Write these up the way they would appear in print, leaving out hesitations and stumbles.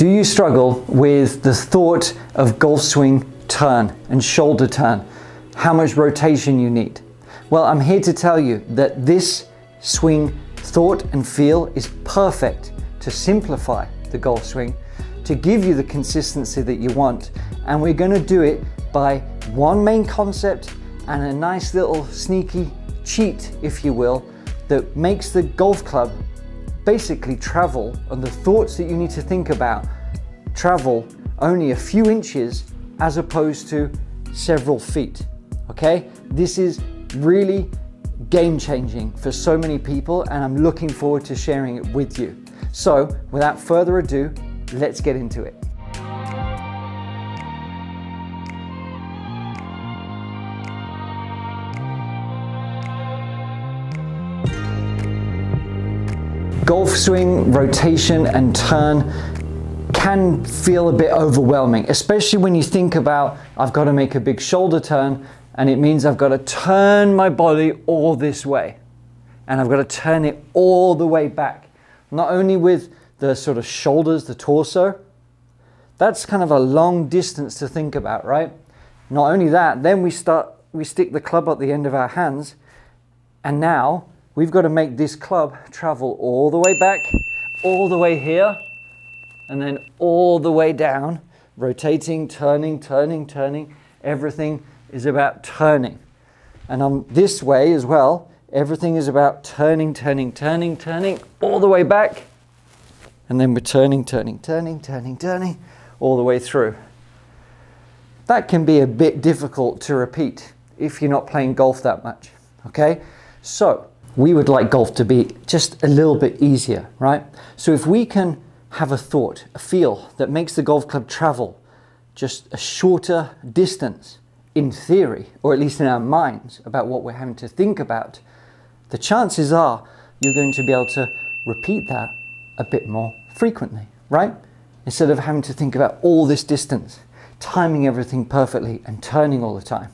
Do you struggle with the thought of golf swing turn and shoulder turn? How much rotation you need? Well, I'm here to tell you that this swing thought and feel is perfect to simplify the golf swing, to give you the consistency that you want. And we're going to do it by one main concept and a nice little sneaky cheat, if you will, that makes the golf club basically travel, and the thoughts that you need to think about travel only a few inches as opposed to several feet. Okay, this is really game changing for so many people, and I'm looking forward to sharing it with you. So without further ado, let's get into it. Golf swing, rotation and turn can feel a bit overwhelming, especially when you think about, I've got to make a big shoulder turn, and it means I've got to turn my body all this way, and I've got to turn it all the way back. Not only with the sort of shoulders, the torso, that's kind of a long distance to think about, right? Not only that, then we stick the club at the end of our hands, and now we've got to make this club travel all the way back, all the way here, and then all the way down, rotating, turning, turning, turning. Everything is about turning. And on this way as well, everything is about turning, turning, turning, turning, all the way back. And then we're turning, turning, turning, turning, turning, all the way through. That can be a bit difficult to repeat if you're not playing golf that much, okay? So we would like golf to be just a little bit easier, right? So if we can have a thought, a feel that makes the golf club travel just a shorter distance in theory, or at least in our minds, about what we're having to think about, the chances are you're going to be able to repeat that a bit more frequently, right? Instead of having to think about all this distance, timing everything perfectly and turning all the time.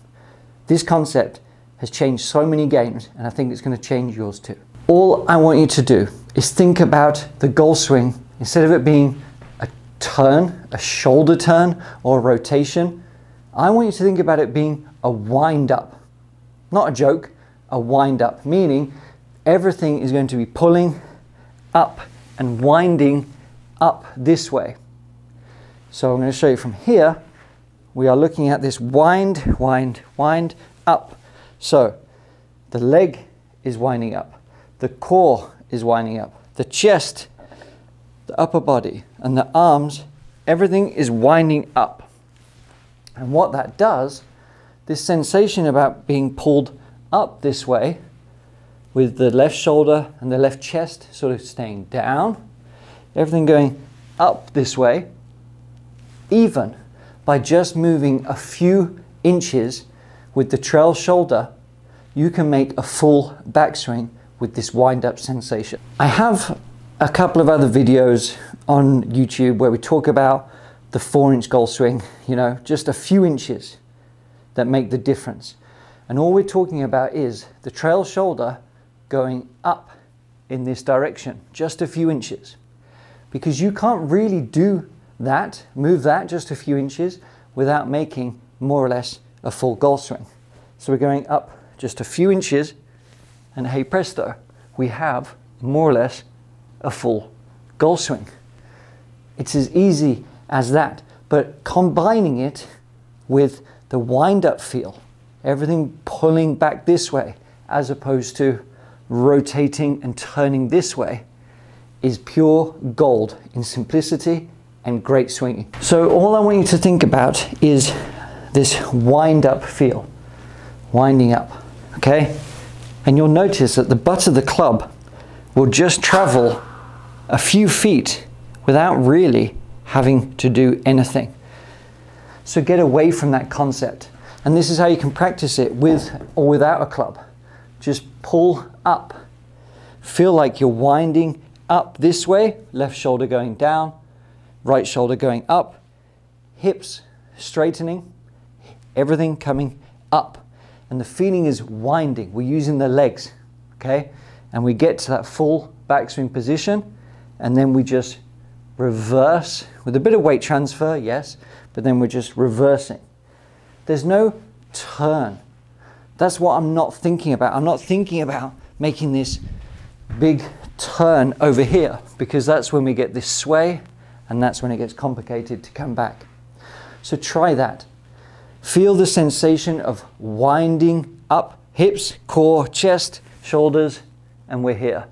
This concept has changed so many games, and I think it's going to change yours too. All I want you to do is think about the golf swing, instead of it being a turn, a shoulder turn or a rotation, I want you to think about it being a wind up. Not a joke, a wind up, meaning everything is going to be pulling up and winding up this way. So I'm going to show you from here. We are looking at this wind, wind, wind up. So the leg is winding up, the core is winding up, the chest, the upper body and the arms, everything is winding up. And what that does, this sensation about being pulled up this way, with the left shoulder and the left chest sort of staying down, everything going up this way, even by just moving a few inches with the trail shoulder, you can make a full backswing with this wind-up sensation. I have a couple of other videos on YouTube where we talk about the 4-inch golf swing, you know, just a few inches that make the difference. And all we're talking about is the trail shoulder going up in this direction, just a few inches. Because you can't really do that, move that just a few inches without making more or less a full golf swing. So we're going up just a few inches, and hey presto, we have more or less a full golf swing. It's as easy as that, but combining it with the wind-up feel, everything pulling back this way as opposed to rotating and turning this way, is pure gold in simplicity and great swinging. So all I want you to think about is this wind-up feel, winding up, okay? And you'll notice that the butt of the club will just travel a few feet without really having to do anything. So get away from that concept. And this is how you can practice it with or without a club. Just pull up. Feel like you're winding up this way, left shoulder going down, right shoulder going up, hips straightening, everything coming up. And the feeling is winding. We're using the legs, okay? And we get to that full backswing position, and then we just reverse with a bit of weight transfer, yes, but then we're just reversing. There's no turn. That's what I'm not thinking about. I'm not thinking about making this big turn over here, because that's when we get this sway, and that's when it gets complicated to come back. So try that. Feel the sensation of winding up hips, core, chest, shoulders, and we're here.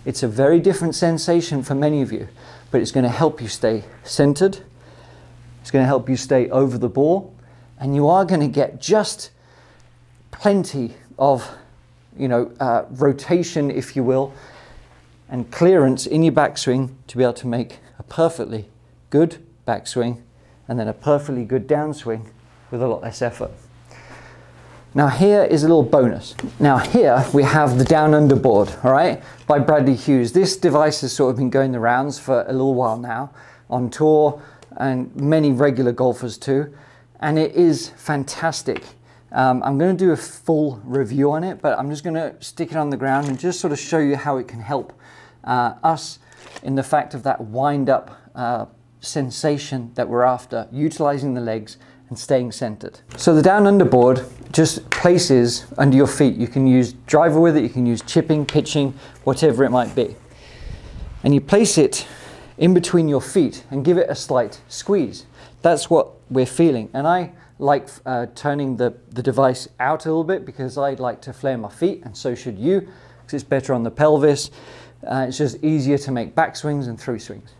It's a very different sensation for many of you, but it's going to help you stay centered. It's going to help you stay over the ball, and you are going to get just plenty of, rotation, if you will, and clearance in your backswing to be able to make a perfectly good backswing and then a perfectly good downswing with a lot less effort. Now here is a little bonus. Now here we have the down underboard, all right, by Bradley Hughes. This device has sort of been going the rounds for a little while now on tour, and many regular golfers too, and it is fantastic. I'm going to do a full review on it, but I'm just going to stick it on the ground and just sort of show you how it can help us in the fact of that wind up sensation that we're after, utilizing the legs and staying centered. So the down underboard just places under your feet. You can use driver with it, you can use chipping, pitching, whatever it might be. And you place it in between your feet and give it a slight squeeze. That's what we're feeling. And I like turning the device out a little bit because I like to flare my feet, and so should you, because it's better on the pelvis. It's just easier to make backswings and through swings.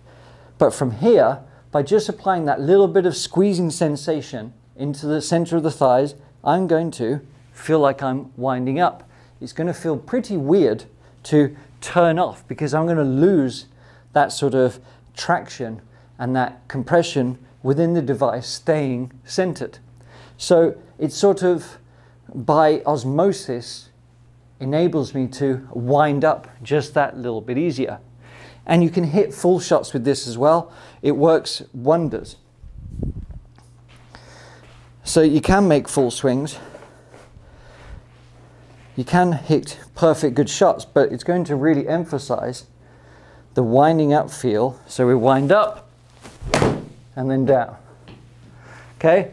But from here, by just applying that little bit of squeezing sensation into the center of the thighs, I'm going to feel like I'm winding up. It's going to feel pretty weird to turn off because I'm going to lose that sort of traction and that compression within the device staying centered. So it sort of, by osmosis, enables me to wind up just that little bit easier. And you can hit full shots with this as well. It works wonders. So you can make full swings. You can hit perfect good shots, but it's going to really emphasize the winding up feel. So we wind up and then down. Okay?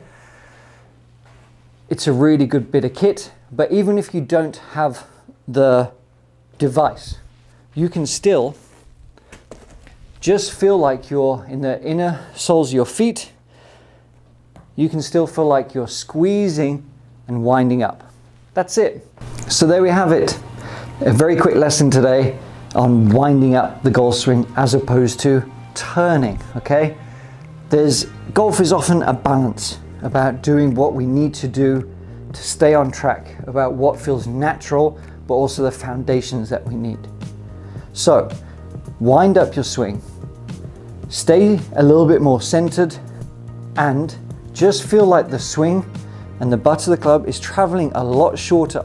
It's a really good bit of kit, but even if you don't have the device, you can still just feel like you're in the inner soles of your feet. You can still feel like you're squeezing and winding up. That's it. So there we have it. A very quick lesson today on winding up the golf swing as opposed to turning, okay? Golf is often a balance about doing what we need to do to stay on track, about what feels natural, but also the foundations that we need. So, wind up your swing, stay a little bit more centered, and just feel like the swing and the butt of the club is traveling a lot shorter.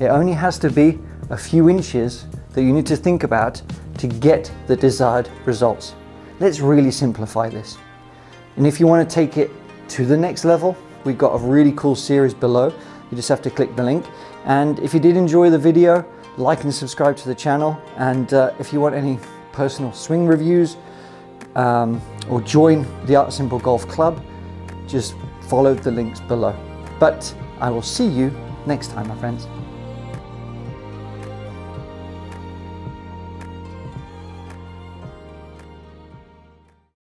It only has to be a few inches that you need to think about to get the desired results. Let's really simplify this. And if you want to take it to the next level, we've got a really cool series below. You just have to click the link. And if you did enjoy the video, like and subscribe to the channel. And if you want any personal swing reviews or join the Art Simple Golf Club, just follow the links below. But I will see you next time, my friends.